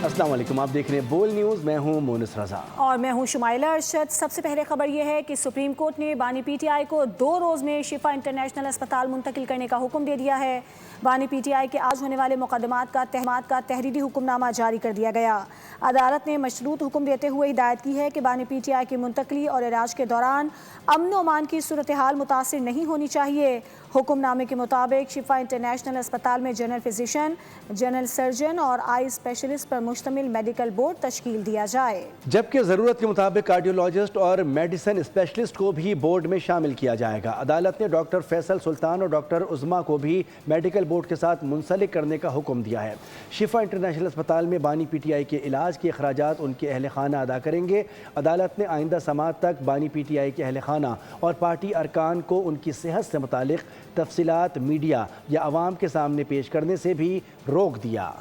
अस्सलाम वालेकुम, आप देख रहे हैं बोल न्यूज़। मैं हूं मोनिस रजा और मैं हूं शुमाइला अरशद। सबसे पहले खबर यह है कि सुप्रीम कोर्ट ने बानी पीटीआई को 2 रोज़ में शिफा इंटरनेशनल अस्पताल मुंतकिल करने का हुक्म दे दिया है। बानी पीटीआई के आज होने वाले मुकदमात का तहरीरी हुक्मनामा जारी कर दिया गया। अदालत ने मशरूत हुक्म देते हुए हिदायत की है कि बानी पीटीआई की मुंतकली और इलाज के दौरान अमन व अमान की सूरत हाल मुतासिर नहीं होनी चाहिए। हुक्मनामे के मुताबिक शिफा इंटरनेशनल अस्पताल में जनरल फिजिशियन, जनरल सर्जन और आई स्पेशलिस्ट पर मुश्तमिल मेडिकल बोर्ड तश्कील दिया जाए, जबकि ज़रूरत के मुताबिक कार्डियोलॉजिस्ट और मेडिसिन स्पेशलिस्ट को भी बोर्ड में शामिल किया जाएगा। अदालत ने डॉक्टर फैसल सुल्तान और डॉक्टर उज़मा को भी मेडिकल बोर्ड के साथ मुंसलिक करने का हुक्म दिया है। शिफा इंटरनेशनल अस्पताल में बानी पीटीआई के इलाज के अखराजात उनके अहल खाना अदा करेंगे। अदालत ने आइंदा समात तक बानी पीटीआई के अहल खाना और पार्टी अरकान को उनकी सेहत से मुतालिक तफसीलात मीडिया या अवाम के सामने पेश करने से भी रोक दिया।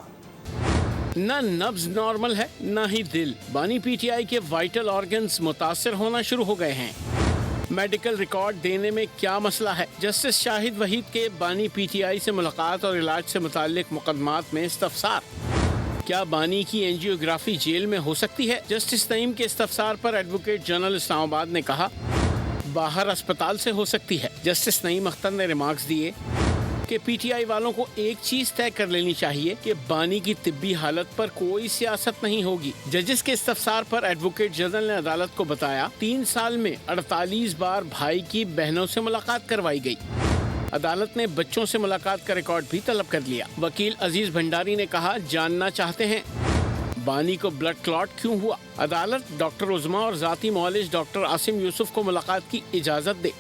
ना नब्ज नॉर्मल है ना ही दिल। बानी पीटीआई के वाइटल ऑर्गन्स मुतासर होना शुरू हो गए हैं। मेडिकल रिकॉर्ड देने में क्या मसला है? जस्टिस शाहिद वहीद के बानी पीटीआई से मुलाकात और इलाज से मुताल्लिक मुकदमात में इस्तफसार। क्या बानी की एंजियोग्राफी जेल में हो सकती है? जस्टिस नईम के इस्तफसार पर एडवोकेट जनरल इस्लामाबाद ने कहा बाहर अस्पताल से हो सकती है। जस्टिस नईम अख्तर ने रिमार्क्स दिए कि पीटीआई वालों को एक चीज तय कर लेनी चाहिए कि बानी की तिब्बी हालत पर कोई सियासत नहीं होगी। जजेस के इस्तफसार पर एडवोकेट जनरल ने अदालत को बताया 3 साल में 48 बार भाई की बहनों से मुलाकात करवाई गई। अदालत ने बच्चों से मुलाकात का रिकॉर्ड भी तलब कर लिया। वकील अजीज भंडारी ने कहा जानना चाहते हैं बानी को ब्लड क्लॉट क्यों हुआ। अदालत डॉक्टर उज़मा और ज़ाती मौलिज डॉक्टर आसिम यूसुफ को मुलाकात की इजाज़त दे।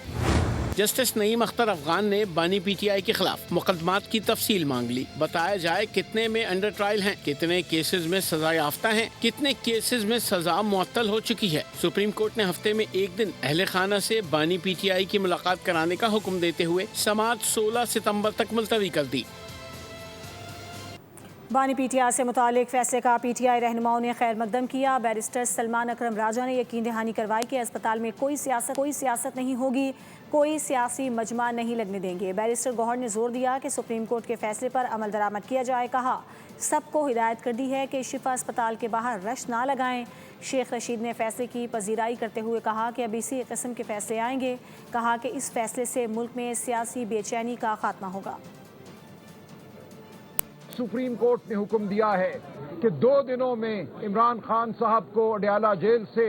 जस्टिस नईम अख्तर अफगान ने बानी पीटीआई के खिलाफ मुकदमात की तफसील मांग ली। बताया जाए कितने में अंडर ट्रायल हैं, कितने केसेस में सजा याफ्ता हैं, कितने केसेस में सजा मुअत्तल हो चुकी है। सुप्रीम कोर्ट ने हफ्ते में एक दिन अहले खाना से बानी पीटीआई की मुलाकात कराने का हुक्म देते हुए समाअत 16 सितंबर तक मुलतवी कर दी। बानी पीटीआई से मुतालिक फैसले का पीटीआई रहनुमाओं ने खैर मकदम किया। बैरिस्टर सलमान अकरम राजा ने यकीन दहानी करवाई कि अस्पताल में कोई सियासत नहीं होगी, कोई सियासी मजमा नहीं लगने देंगे। बैरिस्टर गौहर ने जोर दिया कि सुप्रीम कोर्ट के फैसले पर अमल दरामद किया जाए। कहा सबको हिदायत कर दी है कि शिफा अस्पताल के बाहर रश ना लगाएं। शेख रशीद ने फैसले की पजीराई करते हुए कहा कि अब इसी किस्म के फैसले आएंगे। कहा कि इस फैसले से मुल्क में सियासी बेचैनी का खात्मा होगा। सुप्रीम कोर्ट ने हुक्म दिया है कि 2 दिनों में इमरान खान साहब को अडयाला जेल से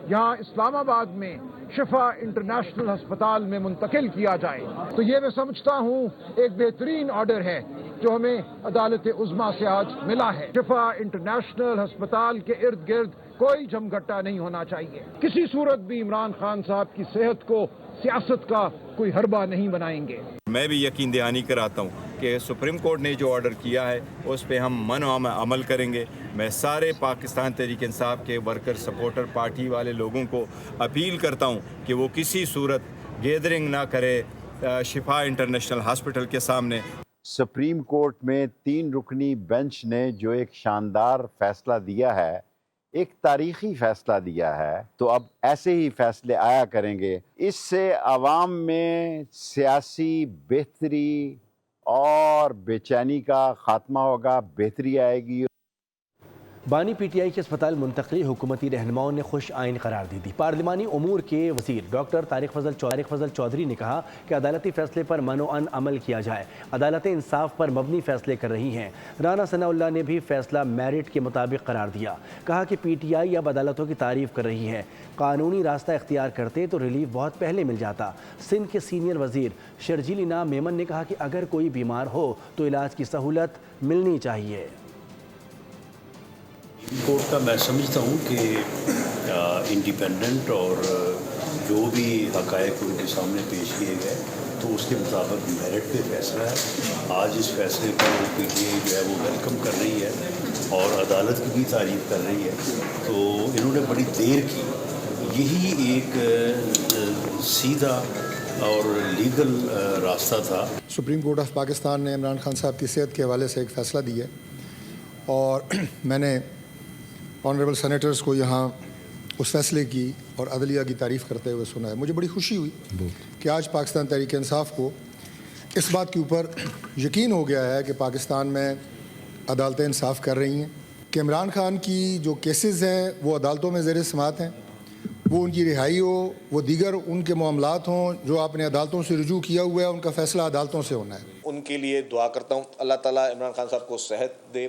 यहाँ इस्लामाबाद में शिफा इंटरनेशनल अस्पताल में मुंतकिल किया जाए। तो ये मैं समझता हूँ एक बेहतरीन ऑर्डर है जो हमें अदालत उज़्मा से आज मिला है। शिफा इंटरनेशनल अस्पताल के इर्द गिर्द कोई जमघट्टा नहीं होना चाहिए। किसी सूरत भी इमरान खान साहब की सेहत को सियासत का कोई हरबा नहीं बनाएंगे। मैं भी यकीन दहानी कराता हूँ कि सुप्रीम कोर्ट ने जो ऑर्डर किया है उस पर हम अमल करेंगे। मैं सारे पाकिस्तान तहरीक इंसाफ के वर्कर सपोर्टर पार्टी वाले लोगों को अपील करता हूँ कि वो किसी सूरत गैदरिंग ना करे शिफा इंटरनेशनल हॉस्पिटल के सामने। सुप्रीम कोर्ट में 3 रुकनी बेंच ने जो एक शानदार फैसला दिया है, एक तारीखी फैसला दिया है, तो अब ऐसे ही फैसले आया करेंगे। इससे आवाम में सियासी बेहतरी और बेचैनी का खात्मा होगा, बेहतरी आएगी। बानी पीटीआई के अस्पताल मुंतकली हुकूमती रहनुमाओं ने खुश आइन करार दी थी। पार्लिमानी उमूर के वज़ीर डॉक्टर तारिक फजल चौधरी ने कहा कि अदालती फैसले पर मनोअन अमल किया जाए। अदालतें इंसाफ पर मबनी फैसले कर रही हैं। राना सनाउल्लाह ने भी फैसला मेरिट के मुताबिक करार दिया। कहा कि पीटीआई अब अदालतों की तारीफ कर रही है। कानूनी रास्ता इख्तियार करते तो रिलीफ बहुत पहले मिल जाता। सिंध के सीनियर वज़ीर शर्जील इनाम मेमन ने कहा कि अगर कोई बीमार हो तो इलाज की सहूलत मिलनी चाहिए। कोर्ट का मैं समझता हूँ कि इंडिपेंडेंट और जो भी हक़ाइक़ उनके सामने पेश किए गए तो उसके मुताबिक मेरिट पे फैसला है। आज इस फैसले को पीटीआई जो है वो वेलकम कर रही है और अदालत की भी तारीफ़ कर रही है। तो इन्होंने बड़ी देर की, यही एक सीधा और लीगल रास्ता था। सुप्रीम कोर्ट ऑफ पाकिस्तान ने इमरान खान साहब की सेहत के हवाले से एक फ़ैसला दिया और मैंने ऑनरेबल सेनेटर्स को यहाँ उस फैसले की और अदलिया की तारीफ़ करते हुए सुना है। मुझे बड़ी खुशी हुई कि आज पाकिस्तान तहरीक इंसाफ को इस बात के ऊपर यकीन हो गया है कि पाकिस्तान में अदालतें इंसाफ कर रही हैं کہ عمران خان کی جو کیسز ہیں وہ عدالتوں میں زیر سماعت ہیں، وہ ان کی رہائی ہو، وہ دیگر ان کے معاملات ہوں جو آپ نے عدالتوں سے رجوع کیا ہوا ہے، ان کا فیصلہ عدالتوں سے ہونا ہے۔ ان کے لیے دعا کرتا ہوں، اللہ تعالیٰ عمران خان صاحب کو صحت دے،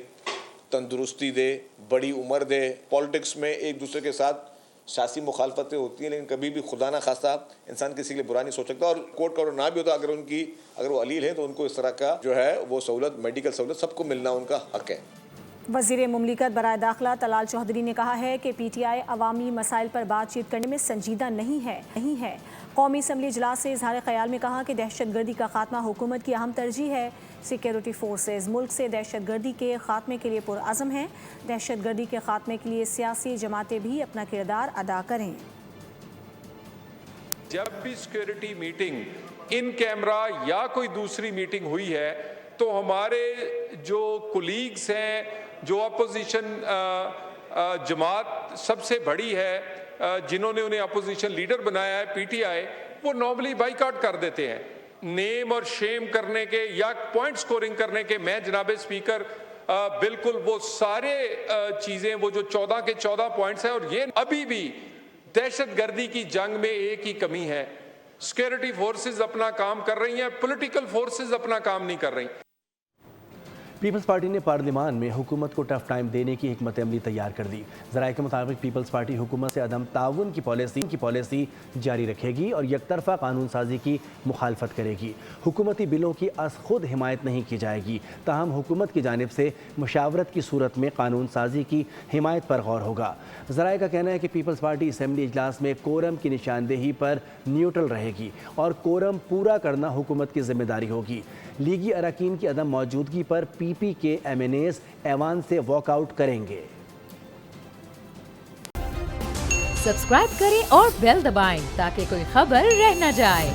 تندرستی دے، بڑی عمر دے۔ پالیٹکس میں ایک دوسرے کے ساتھ سیاسی مخالفتیں ہوتی ہیں، لیکن کبھی بھی خدا نہ خواستہ انسان کسی کے لیے برا نہیں سوچ سکتا، اور کورٹ کا آرڈر نہ بھی ہوتا اگر وہ علیل ہیں تو ان کو اس طرح کا جو ہے وہ سہولت، میڈیکل سہولت سب کو ملنا ان کا حق ہے۔ وزیر مملکت برائے داخلہ طلال چودھری نے کہا ہے کہ پی ٹی آئی عوامی مسائل پر بات چیت کرنے میں سنجیدہ نہیں ہے۔ قومی اسمبلی اجلاس سے اظہار خیال میں کہا کہ دہشت گردی کا خاتمہ حکومت کی اہم ترجیح ہے۔ سیکیورٹی فورسز ملک سے دہشت گردی کے خاتمے کے لیے پرعزم ہیں۔ دہشت گردی کے خاتمے کے لیے سیاسی جماعتیں بھی اپنا کردار ادا کریں۔ جب بھی سیکیورٹی میٹنگ ان کیمرہ یا کوئی دوسری میٹنگ ہوئی ہے تو ہمارے جو کولیگز ہیں، جو اپوزیشن جماعت سب سے بڑی ہے، جنہوں نے انہیں اپوزیشن لیڈر بنایا ہے پی ٹی آئی، وہ نارملی بائیکاٹ کر دیتے ہیں نیم اور شیم کرنے کے یا پوائنٹ سکورنگ کرنے کے۔ میں جناب اسپیکر بالکل وہ سارے چیزیں، وہ جو 14 کے 14 پوائنٹس ہیں، اور یہ ابھی بھی دہشت گردی کی جنگ میں ایک ہی کمی ہے، سیکیورٹی فورسز اپنا کام کر رہی ہیں، پولیٹیکل فورسز اپنا کام نہیں کر رہی۔ پیپلز پارٹی نے پارلیمان میں حکومت کو ٹف ٹائم دینے کی حکمت عملی تیار کر دی۔ ذرائع کے مطابق پیپلز پارٹی حکومت سے عدم تعاون کی پالیسی جاری رکھے گی اور یک طرفہ قانون سازی کی مخالفت کرے گی۔ حکومتی بلوں کی از خود حمایت نہیں کی جائے گی، تاہم حکومت کی جانب سے مشاورت کی صورت میں قانون سازی کی حمایت پر غور ہوگا۔ ذرائع کا کہنا ہے کہ پیپلز پارٹی اسمبلی اجلاس میں کورم کی نشاندہی پر نیوٹرل رہے گی اور کورم پورا کرنا حکومت کی ذمہ داری ہوگی۔ لیگی اراکین کی عدم موجودگی پر پی پی کے ایم این ایز ایوان سے واک آؤٹ کریں گے۔ سبسکرائب کریں اور بیل دبائیں تاکہ کوئی خبر رہ نہ جائے۔